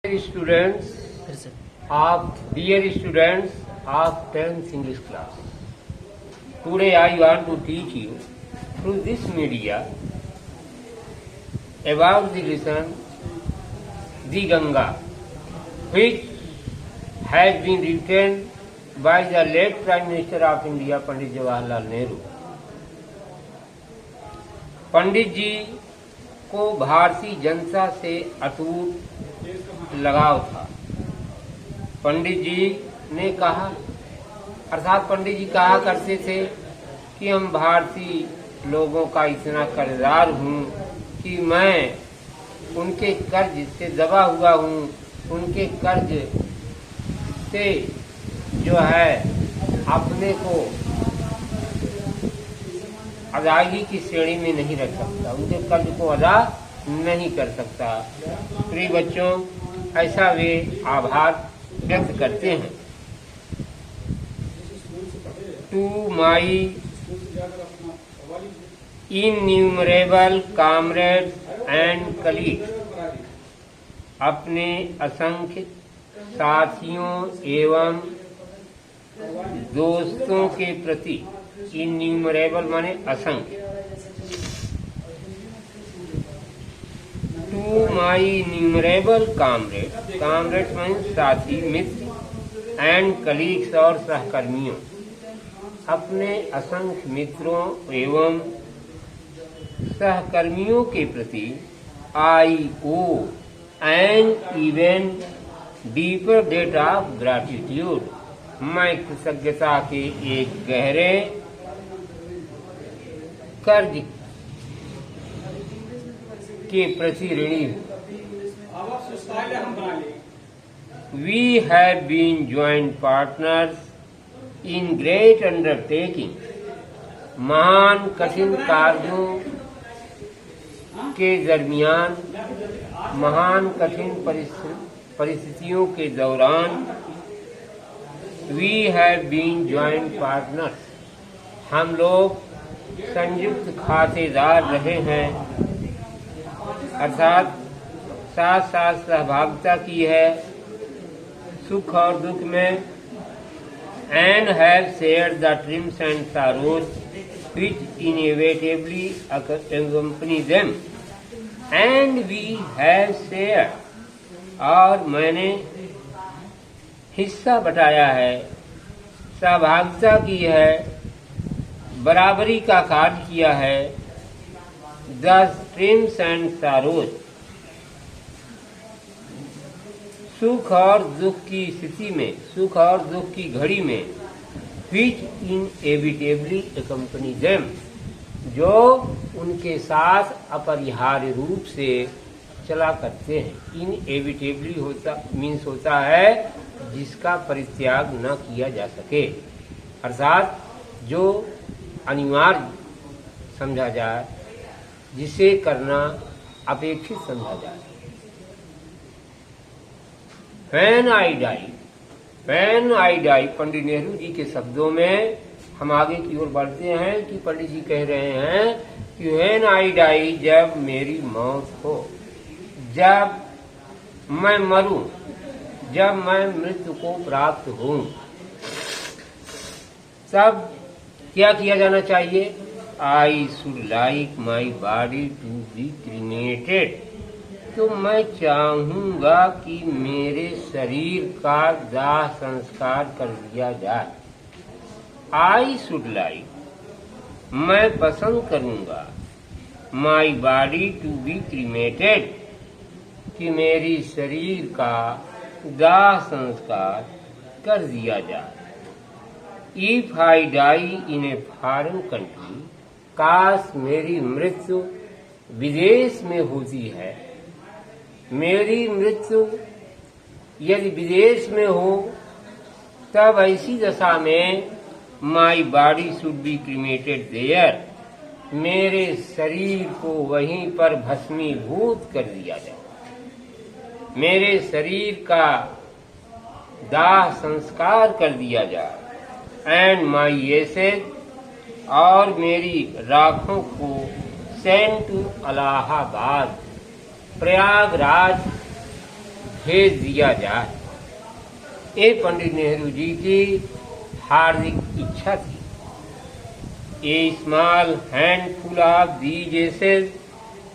Students dear students of 10th English class, today I want to teach you through this media about the lesson The Ganga, which has been written by the late Prime Minister of India, Pandit Jawaharlal Nehru. पंडित जी को भारतीय जनता से अटूट लगाव था। पंडित जी ने कहा, अर्थात पंडित जी कहा करते थे कि हम भारतीय लोगों का इतना कर्जदार हूँ कि मैं उनके कर्ज से दबा हुआ हूँ, उनके कर्ज से जो है अपने को अदायगी की श्रेणी में नहीं रख सकता, उनके कर्ज को अदा नहीं कर सकता। प्रिय बच्चों, ऐसा वे आभार व्यक्त करते हैं। To my innumerable comrades and colleagues, अपने असंख्य साथियों एवं दोस्तों के प्रति, इन्यूमरेबल माने असंख्य। टू माई इन्यूमरेबल कॉमरेड्स माने साथी, मित्र, एंड कलीग्स और सहकर्मियों, अपने असंख्य मित्रों एवं सहकर्मियों के प्रति I owe an even deeper debt of gratitude, मैं कृतज्ञता के एक गहरे कर्ज के प्रति ऋणी हूँ। We have been joint partners in great undertaking, महान कठिन कार्यों के दरमियान, महान कठिन परिस्थितियों के दौरान। We have been joint partners, हम लोग संयुक्त खातेदार रहे हैं, अर्थात साथ साथ सहभागिता की है सुख और दुख में। And have shared the triumphs and sorrows which inevitably accompany them, and we have shared, और मैंने हिस्सा बटाया है, सहभागिता की है, बराबरी का कार्य किया है। द ट्रिम्स एंड सॉरोज, सुख और दुख की स्थिति में, सुख और दुख की घड़ी में। व्हिच इनएविटेबली अकम्पनी देम, जो उनके साथ अपरिहार्य रूप से चला करते हैं। इनएविटेबली होता है जिसका परित्याग न किया जा सके, अर्थात जो अनिवार्य समझा जाए, जिसे करना अपेक्षित समझा जाए। When I die, Pandit Nehru ji के शब्दों में हम आगे की ओर बढ़ते हैं कि पंडित जी कह रहे हैं कि when I die, जब मेरी मौत हो, जब मैं मरूं, जब मैं मृत्यु को प्राप्त हूं, तब क्या किया जाना चाहिए? I should like my body to be cremated, तो मैं चाहूंगा कि मेरे शरीर का दाह संस्कार कर दिया जाए। आई शुड लाइक, मैं पसंद करूंगा, my body to be cremated, कि मेरी शरीर का दाह संस्कार कर दिया जाए। If I die in a foreign country, काश मेरी मृत्यु विदेश में होती है। मेरी मृत्यु यदि विदेश में हो, तब ऐसी दशा में my body should be cremated there, मेरे शरीर को वहीं पर भस्मीभूत कर दिया जाए। मेरे शरीर का दाह संस्कार कर दिया जाए। एंड माई एसेज, और मेरी राखों को सेंट टू इलाहाबाद, प्रयागराज भेज दिया जाए। ये पंडित नेहरू जी की हार्दिक इच्छा थी। A small handful of these ashes,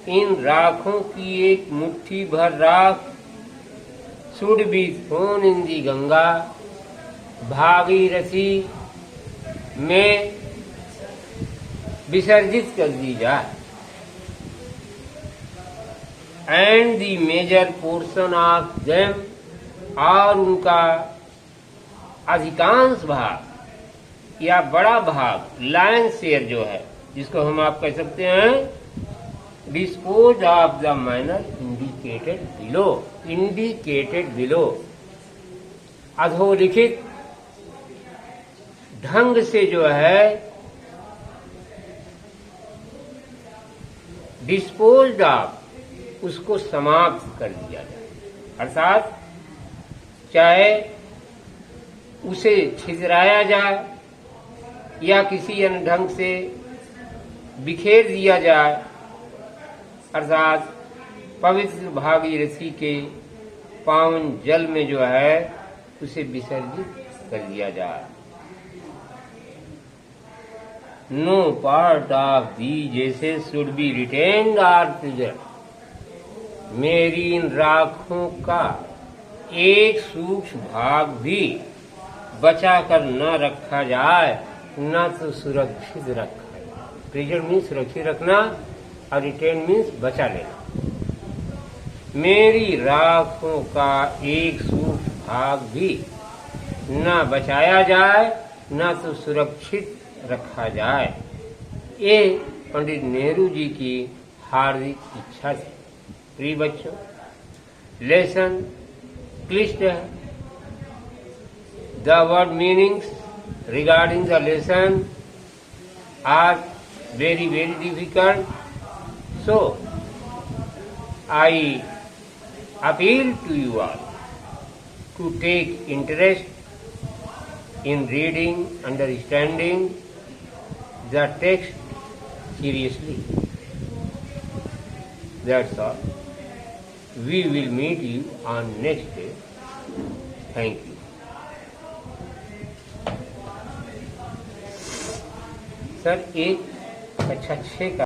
इन राखों की एक मुट्ठी भर राख, should be thrown in the Ganga, Bhagirathi में विसर्जित कर दी जाए। And the major portion of them, और उनका अधिकांश भाग या बड़ा भाग, लायन शेयर जो है, जिसको हम आप कह सकते हैं, dispose of the manner indicated below, अधोलिखित ढंग से जो है डिस्पोज ऑफ, उसको समाप्त कर दिया जाए। अर्थात चाहे उसे छितराया जाए या किसी अन्य ढंग से बिखेर दिया जाए, अर्थात पवित्र भागीरथी के पावन जल में जो है उसे विसर्जित कर दिया जाए। नो पार्ट ऑफ दी जैसे शुड बी रिटेन्ड और प्रिजर्व, मेरी इन राखों का एक सूक्ष्म भाग भी बचा कर न रखा जाए, न तो सुरक्षित रखा जाए। प्रिजर्व मीन्स सुरक्षित रखना और रिटेन मीन्स बचा लेना। मेरी राखों का एक सूक्ष्म भाग भी न बचाया जाए, न तो सुरक्षित रखा जाए। ये पंडित नेहरू जी की हार्दिक इच्छा थी। प्रिय बच्चों, लेसन क्लिष्ट है। The word meanings regarding the lesson are very difficult, so I appeal to you all to take interest in reading, understanding the text seriously. That's all. We will meet you on next day. Thank you. Sir एक कक्षा 6 का